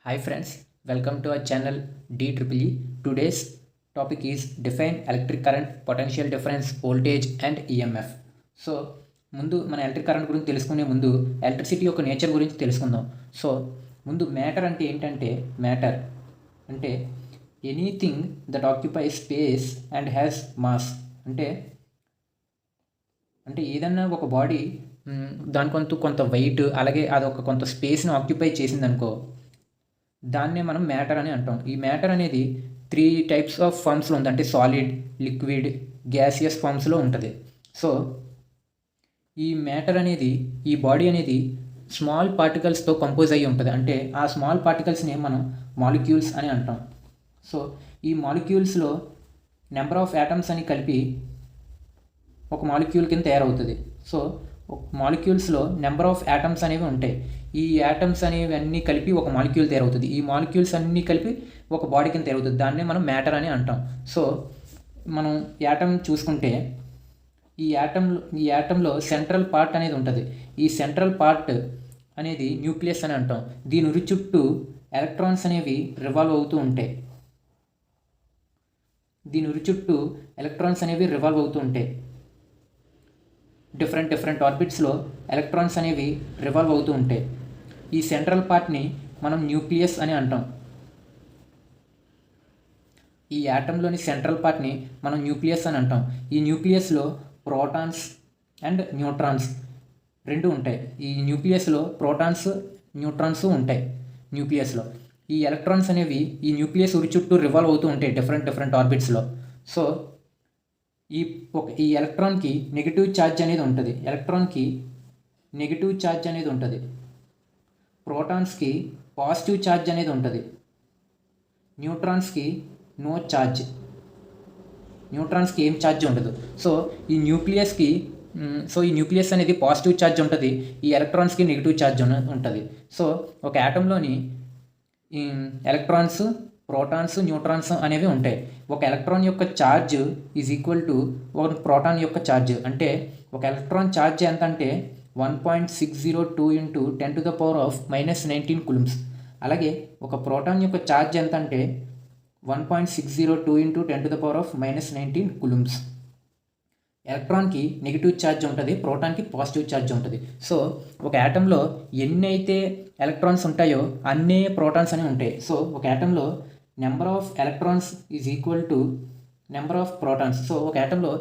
Hi friends, welcome to our channel DEEE. Today's topic is define electric current, potential difference, voltage and EMF. So ముందు మన electric current గురించి తెలుసుకునే ముందు electricity యొక్క nature గురించి తెలుసుకుందాం. సో ముందు మ్యాటర్ అంటే ఏంటంటే మ్యాటర్ అంటే anything that occupy space and has mass అంటే అంటే ఏదన్నా ఒక బాడీ దానికంటూ కొంత వెయిట్ అలాగే అదొక కొంత స్పేస్ని ఆక్యుపై చేసిందనుకో దాన్నే మనం మ్యాటర్ అని అంటాం. ఈ మ్యాటర్ అనేది 3 టైప్స్ ఆఫ్ ఫామ్స్లో ఉంది. అంటే సాలిడ్, లిక్విడ్, గ్యాసియస్ ఫామ్స్లో ఉంటుంది. సో ఈ మ్యాటర్ అనేది ఈ బాడీ అనేది స్మాల్ పార్టికల్స్తో కంపోజ్ అయ్యి ఉంటుంది. అంటే ఆ స్మాల్ పార్టికల్స్ని మనం మాలిక్యూల్స్ అని అంటాం. సో ఈ మాలిక్యూల్స్లో నెంబర్ ఆఫ్ యాటమ్స్ అని కలిపి ఒక మాలిక్యూల్ కింద తయారవుతుంది. సో మాలిక్యూల్స్లో నెంబర్ ఆఫ్ యాటమ్స్ అనేవి ఉంటాయి. ఈ యాటమ్స్ అనేవి అన్నీ కలిపి ఒక మాలిక్యూల్ తయారవుతుంది. ఈ మాలిక్యూల్స్ అన్నీ కలిపి ఒక బాడీ కింద తయారవుతుంది. దాన్నే మనం మ్యాటర్ అని అంటాం. సో మనం యాటమ్ చూసుకుంటే ఈ యాటంలో సెంట్రల్ పార్ట్ అనేది ఉంటుంది. ఈ సెంట్రల్ పార్ట్ అనేది న్యూక్లియస్ అని అంటాం. దీని ఉరి చుట్టూ ఎలక్ట్రాన్స్ అనేవి రివాల్వ్ అవుతూ ఉంటాయి. డిఫరెంట్ ఆర్బిట్స్లో ఎలక్ట్రాన్స్ అనేవి రివాల్వ్ అవుతూ ఉంటాయి. ఈ సెంట్రల్ పార్ట్ని మనం న్యూక్లియస్ అని అంటాం. ఈ యాటంలోని సెంట్రల్ పార్ట్ని మనం న్యూక్లియస్ అని అంటాం. ఈ న్యూక్లియస్లో ప్రోటాన్స్ అండ్ న్యూట్రాన్స్ రెండు ఉంటాయి. ఈ న్యూక్లియస్లో ప్రోటాన్స్, న్యూట్రాన్స్ ఉంటాయి. ఈ ఎలక్ట్రాన్స్ అనేవి ఈ న్యూక్లియస్ ఉరి చుట్టూ రివాల్వ్ అవుతూ ఉంటాయి డిఫరెంట్ ఆర్బిట్స్లో. సో ఈ ఎలక్ట్రాన్కి నెగిటివ్ ఛార్జ్ అనేది ఉంటుంది. ప్రోటాన్స్కి పాజిటివ్ ఛార్జ్ అనేది ఉంటుంది. న్యూట్రాన్స్కి నో ఛార్జ్. న్యూట్రాన్స్కి ఏం ఛార్జ్ ఉండదు. సో ఈ న్యూక్లియస్ అనేది పాజిటివ్ ఛార్జ్ ఉంటుంది. ఈ ఎలక్ట్రాన్స్కి నెగిటివ్ ఛార్జ్ ఉంటుంది. సో ఒక యాటంలోని ఎలక్ట్రాన్స్, ప్రోటాన్స్, న్యూట్రాన్స్ అనేవి ఉంటాయి. ఒక ఎలక్ట్రాన్ యొక్క ఛార్జ్ ఈజ్ ఈక్వల్ టు ఒక ప్రోటాన్ యొక్క ఛార్జ్. అంటే ఒక ఎలక్ట్రాన్ ఛార్జ్ ఎంత అంటే 1.602 × 10⁻⁻19 కూలుంబ్స్. అలాగే ఒక ప్రోటాన్ యొక్క ఛార్జ్ ఎంత అంటే 1.602 × 10⁻⁻19 కూలుంబ్స్. ఎలక్ట్రాన్కి నెగిటివ్ ఛార్జ్ ఉంటుంది, ప్రోటాన్కి పాజిటివ్ ఛార్జ్ ఉంటుంది. సో ఒక యాటంలో ఎన్ని అయితే ఎలక్ట్రాన్స్ ఉంటాయో అన్నే ప్రోటాన్స్ అనేవి ఉంటాయి. సో ఒక యాటంలో number of electrons is equal to number of protons. So ఒక యాటంలో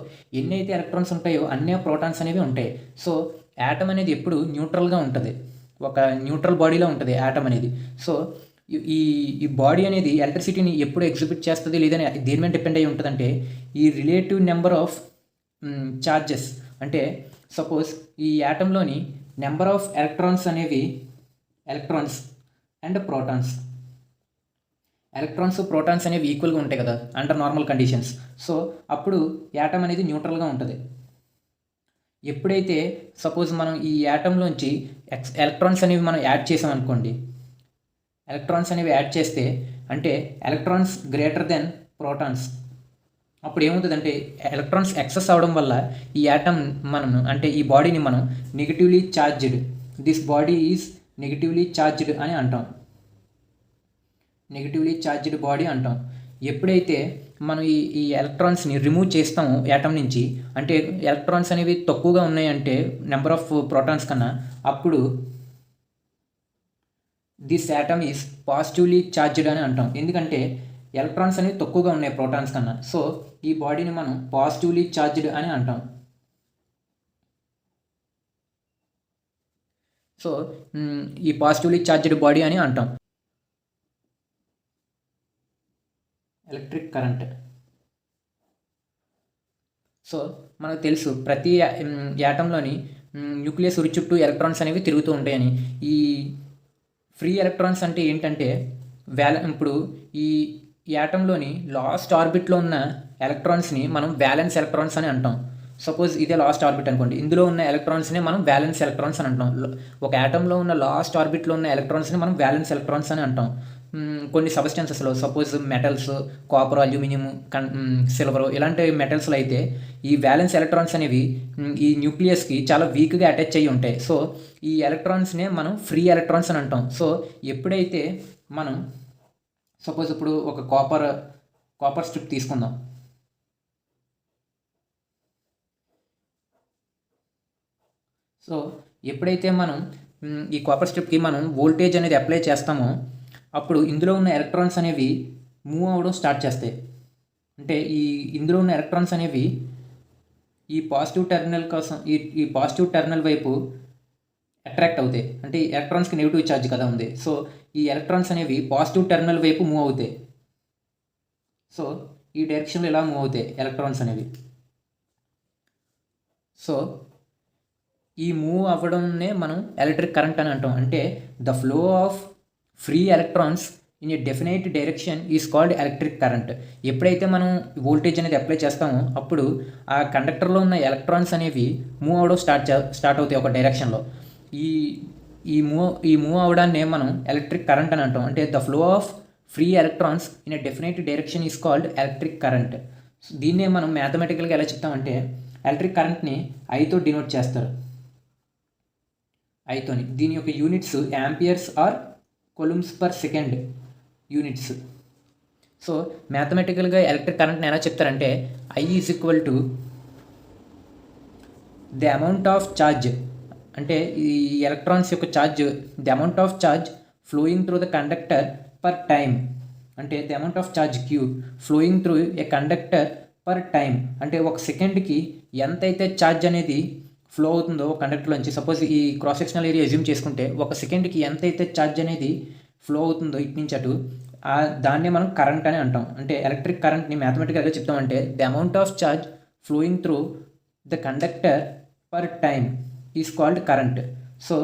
ఎన్ని అయితే ఎలక్ట్రాన్స్ ఉంటాయో అన్నే ప్రోటాన్స్ అనేవి ఉంటాయి. సో యాటమ్ అనేది ఎప్పుడు న్యూట్రల్గా ఉంటుంది. ఒక న్యూట్రల్ బాడీలో ఉంటుంది యాటమ్ అనేది. సో ఈ బాడీ అనేది ఎలక్ట్రిసిటీని ఎప్పుడు ఎగ్జిబిట్ చేస్తుంది లేదని దేని మీద డిపెండ్ అయ్యి ఉంటుందంటే ఈ రిలేటివ్ నెంబర్ ఆఫ్ ఛార్జెస్. అంటే సపోజ్ ఈ యాటంలోని నెంబర్ ఆఫ్ ఎలక్ట్రాన్స్ అనేవి ఎలక్ట్రాన్స్ అండ్ ప్రోటాన్స్ అనేవి ఈక్వల్గా ఉంటాయి కదా అండర్ నార్మల్ కండిషన్స్. సో అప్పుడు యాటమ్ అనేది న్యూట్రల్గా ఉంటుంది. ఎప్పుడైతే సపోజ్ మనం ఈ యాటంలోంచి ఎలక్ట్రాన్స్ అనేవి మనం యాడ్ చేసామనుకోండి, చేస్తే అంటే ఎలక్ట్రాన్స్ గ్రేటర్ దెన్ ప్రోటాన్స్, అప్పుడు ఏమవుతుందంటే ఎలక్ట్రాన్స్ ఎక్సెస్ అవడం వల్ల ఈ యాటమ్ అంటే ఈ బాడీని మనం negatively charged, this body is negatively charged అని అంటాం. బాడీ అంటాం. ఎప్పుడైతే మనం ఈ ఎలక్ట్రాన్స్ని రిమూవ్ చేస్తామో యాటమ్ నుంచి, అంటే ఎలక్ట్రాన్స్ అనేవి తక్కువగా ఉన్నాయంటే నెంబర్ ఆఫ్ ప్రోటాన్స్ కన్నా, అప్పుడు this atom is positively charged అని అంటాం. ఎందుకంటే ఎలక్ట్రాన్స్ అనేవి తక్కువగా ఉన్నాయి ప్రోటాన్స్ కన్నా. సో ఈ బాడీని మనం పాజిటివ్లీ ఛార్జ్డ్ అని అంటాం. సో ఈ పాజిటివ్లీ ఛార్జ్డ్ బాడీ అని అంటాం. Electric current. సో మనకు తెలుసు ప్రతి యాటంలోని న్యూక్లియస్ ఉరి చుట్టూ ఎలక్ట్రాన్స్ అనేవి తిరుగుతూ ఉంటాయని. ఈ ఫ్రీ ఎలక్ట్రాన్స్ అంటే ఏంటంటే ఇప్పుడు ఈ యాటంలోని లాస్ట్ ఆర్బిట్లో ఉన్న ఎలక్ట్రాన్స్ని మనం వ్యాలెన్స్ ఎలక్ట్రాన్స్ అని అంటాం. సపోజ్ ఇదే లాస్ట్ ఆర్బిట్ అనుకోండి, ఇందులో ఉన్న ఎలక్ట్రాన్స్ని మనం వ్యాలెన్స్ ఎలక్ట్రాన్స్ అని అంటాం. ఒక యాటంలో ఉన్న లాస్ట్ ఆర్బిట్లో ఉన్న ఎలక్ట్రాన్స్ని మనం వ్యాలెన్స్ ఎలక్ట్రాన్స్ అని అంటాం. కొన్ని సబ్స్టెన్సెస్లో suppose metals, copper, aluminium, silver ఇలాంటి మెటల్స్లో అయితే ఈ వ్యాలెన్స్ ఎలక్ట్రాన్స్ అనేవి ఈ న్యూక్లియస్కి చాలా వీక్గా అటాచ్ అయ్యి ఉంటాయి. సో ఈ ఎలక్ట్రాన్స్నే మనం ఫ్రీ ఎలక్ట్రాన్స్ అని అంటాం. సో ఎప్పుడైతే మనం సపోజ్ ఇప్పుడు ఒక కాపర్ స్ట్రిప్ తీసుకుందాం. సో ఎప్పుడైతే మనం ఈ కాపర్ స్ట్రిప్కి మనం వోల్టేజ్ అనేది అప్లై చేస్తామో అప్పుడు ఇందులో ఉన్న ఎలక్ట్రాన్స్ అనేవి మూవ్ అవ్వడం స్టార్ట్ చేస్తాయి. అంటే ఇందులో ఉన్న ఎలక్ట్రాన్స్ అనేవి ఈ పాజిటివ్ టెర్మినల్ కోసం ఈ పాజిటివ్ టెర్మినల్ వైపు అట్రాక్ట్ అవుతాయి. అంటే ఈ ఎలక్ట్రాన్స్కి నెగిటివ్ ఛార్జ్ కదా ఉంది. సో ఈ ఎలక్ట్రాన్స్ అనేవి పాజిటివ్ టెర్మినల్ వైపు మూవ్ అవుతాయి. సో ఈ డైరెక్షన్లో ఇలా మూవ్ అవుతాయి ఎలక్ట్రాన్స్ అనేవి. సో ఈ మూవ్ అవ్వడంనే మనం ఎలక్ట్రిక్ కరెంట్ అని అంటాం. అంటే the flow of free electrons in a definite direction is called electric current. ఎప్పుడైతే మనం వోల్టేజ్ అనేది అప్లై చేస్తామో అప్పుడు ఆ కండక్టర్లో ఉన్న ఎలక్ట్రాన్స్ అనేవి మూవ్ అవ్వడం స్టార్ట్ అవుతాయి ఒక డైరెక్షన్లో. ఈ మూవ్ అవడాన్ని మనం ఎలక్ట్రిక్ కరెంట్ అని అంటాం. అంటే the flow of free electrons in a definite direction is called electric current. దీన్నే మనం మ్యాథమెటికల్గా ఎలా చెప్తామంటే ఎలక్ట్రిక్ కరెంట్ని ఐతో డినోట్ చేస్తారు. ఐతోని దీని యొక్క units amperes or coulombs per second units. So మ్యాథమెటికల్గా ఎలక్ట్రిక్ కరెంట్ని ఎలా చెప్తారంటే I is equal to the amount of charge, అంటే ఈ ఎలక్ట్రాన్స్ యొక్క charge, the amount of charge flowing through the conductor per time. అంటే the amount of charge Q flowing through a conductor per time. అంటే ఒక సెకండ్కి ఎంతైతే charge అనేది flow అవుతుందో కండక్టర్లోంచి, సపోజ్ ఈ క్రాస్ సెక్షనల్ ఏరియా అజ్యూమ్ చేసుకుంటే ఒక సెకండ్కి ఎంతైతే ఛార్జ్ అనేది ఫ్లో అవుతుందో ఇటు నుంచి అటు, దాన్నే మనం కరెంట్ అని అంటాం. అంటే ఎలక్ట్రిక్ కరెంట్ని మ్యాథమెటికల్గా చెప్తామంటే the amount of charge flowing through the conductor per time is called current. So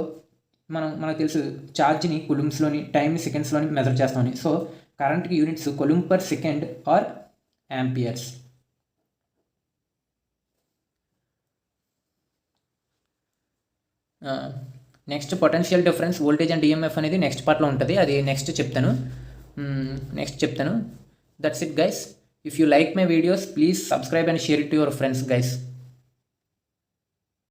మనకు తెలుసు ఛార్జ్ని కులుమ్స్లోని, టైంని సెకండ్స్లోని మెజర్ చేస్తామని. సో కరెంట్కి units coulomb per second or amperes. Next potential difference, voltage and EMF అనేది నెక్స్ట్ పార్ట్లో ఉంటుంది. అది నెక్స్ట్ చెప్తాను. That's it guys. If you like my videos please subscribe and share it to your friends guys.